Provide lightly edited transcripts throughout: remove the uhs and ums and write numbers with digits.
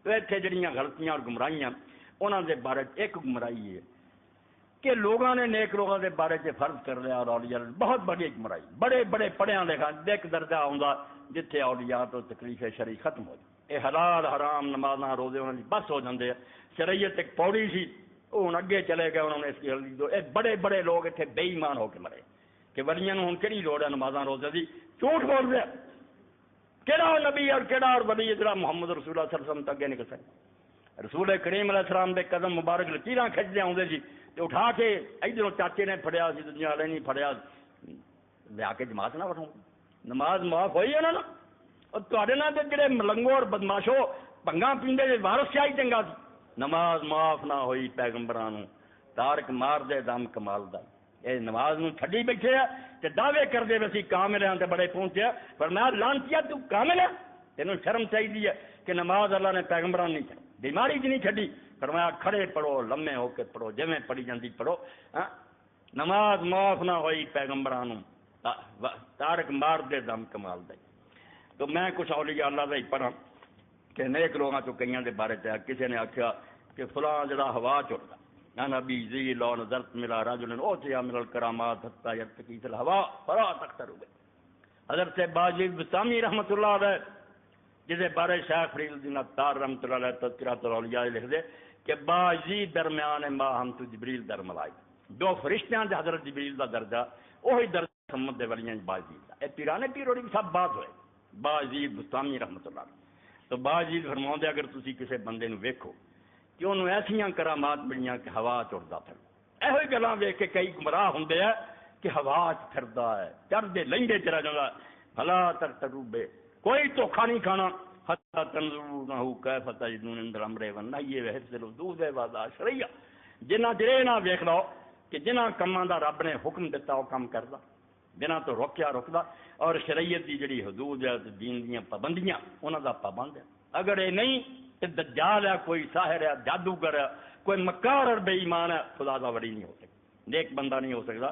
تو اتنے جڑیاں غلطیاں اور گمراہیاں انہوں دے بارے ایک گمراہی ہے کہ لوگوں نے نیک لوگوں کے بارے فرض کر لیا اور اولیاء بہت بڑی گمراہی بڑے بڑے پڑھیا لکھا ایک درجہ آؤں جتھے اولیاء تو تکلیف شرعی ختم ہو جائے یہ حلال حرام نمازاں روزے انہوں نے بس ہو جاندے شریعت ایک پوڑی سی وہ ہوں اگے چلے گئے انہوں نے اس کی بڑے بڑے لوگ اتنے بے ایمان ہو کے مرے کہ ولیاں ہوں کہڑی لوڑ ہے نمازاں روزے دی جھوٹ بول رہے کہڑا نبی اور کہڑا اور ولی جڑا محمد رسول اللہ صلی اللہ علیہ وسلم تک اگے نکل سکے رسول کریم علیہ السلام دے قدم مبارک لکیراں کھچدے آؤندے سی تے اٹھا کے ادھروں چاچے نے پھڑیا سی دنیا والے نہیں پھڑیا لیا کے جماعت نہ بٹھاؤ نماز معاف ہوئی ہے نا اور تواڈے نال تے جڑے ملنگو اور بدماشو بھنگاں پیندے دے وارث شاہی چنگا سی نماز معاف نہ ہوئی پیغمبراں نوں تارک مار دے دم کمال دا یہ نماز نوں چھڈی بیٹھے آ تے دعوے کردے وسی کامل ہیں تے بڑے پہنچے پر میں لانتیا تو کامل ہے تینوں شرم چاہیے ہے کہ نماز اللہ نے پیغمبراں نہیں چھڈی بیماری چ نہیں چھڈی فرمایا کھڑے پڑھو لمے ہو کے پڑھو جویں پڑھی جاندی پڑھو نماز معاف نہ ہوئی پیغمبراں نوں تارک مار دے دم کمال دے تو میں کچھ اولیاء اللہ دا ہی پڑھا کہ نیک لوگاں تو کئیاں دے بارے چ کسی نے آکھیا کہ فلاں جڑا ہوا چڑھدا نبی ذی لو نظرت ملا رجل اوتیا من الکرامات حتی یرتقی فی الہوا فلا تقترب حضرت باجید بستامی رحمۃ اللہ علیہ جسے بارے شیخ فرید الدین عطار رحمۃ اللہ علیہ تذکرۃ الاولیاء لکھ دے کہ باجید درمیان ما ہم تو جبریل در ملائی دو فرشتیاں دے حضرت جبریل دا درجہ وہی درجہ محمد دے ولیاں باجید دا اے پیرانے پیروڑی سب بات ہوئے باجید بستامی رحمۃ اللہ علیہ تو باجید فرماؤندے اگر تسی کسے بندے نو ویکھو کہ انہوں ایسیاں کرامات ملیاں کہ ہوا چڑھتا پھر یہ گلاں ویکھ کے کئی گمراہ ہوندے ہیں کہ ہوا پھردا ہے چڑھدے لنگے چلا جاتا بھلا تک تروبے کوئی دھوکھا نہیں کھانا حتی تنظرونہ کیف تجدون عند الامر والنہی وحفظ الحدود واداء شرعیہ جنہ چر نہ ویکھ لو کہ جنہ کماں دا رب نے حکم دیتا وہ کم کردا جنہ تو روکیا روکدا اور شریعت دی جڑی حدود ہے دین دیاں پابندیاں انہاں دا پابند ہے اگر یہ نہیں کہ دجال ہے کوئی ساحر ہے جادوگر ہے کوئی مکار اور بے ایمان ہے خدا دا ولی نہیں ہو سکتا نیک بندہ نہیں ہو سکتا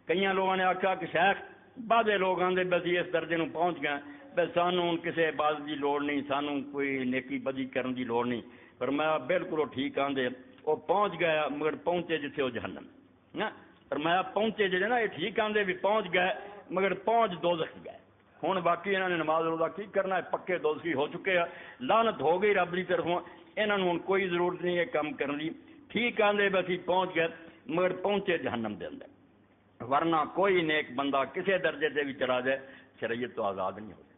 کئی لوگوں نے آخیا کہ شیخ بعدے لوگ آدھے بسی اس درجے نو پہنچ گئے بس سانوں کسی عبادت دی لوڑ نہیں سانوں کوئی نیکی بدی کرن دی لوڑ نہیں پر میں بالکل وہ ٹھیک آندے وہ پہنچ گیا مگر پہنچے جتھے وہ جہنم پر میں پہنچے جڑے نا یہ ٹھیک آندے بھی پہنچ گئے مگر پہنچ دوزخ گئے ہوں باقی انہوں نے نماز روزہ کی کرنا ہے پکے دوزخی ہو چکے ہیں لعنت ہو گئی رب کی طرفوں انہوں نے کوئی ضرورت نہیں ہے کام کرنے کی ٹھیک آندے بس پہنچ گئے مگر پہنچے جہنم دے اندر ورنہ کوئی نیک بندہ کسی درجے سے بھی چلا جائے شریعت تو آزاد نہیں ہوتی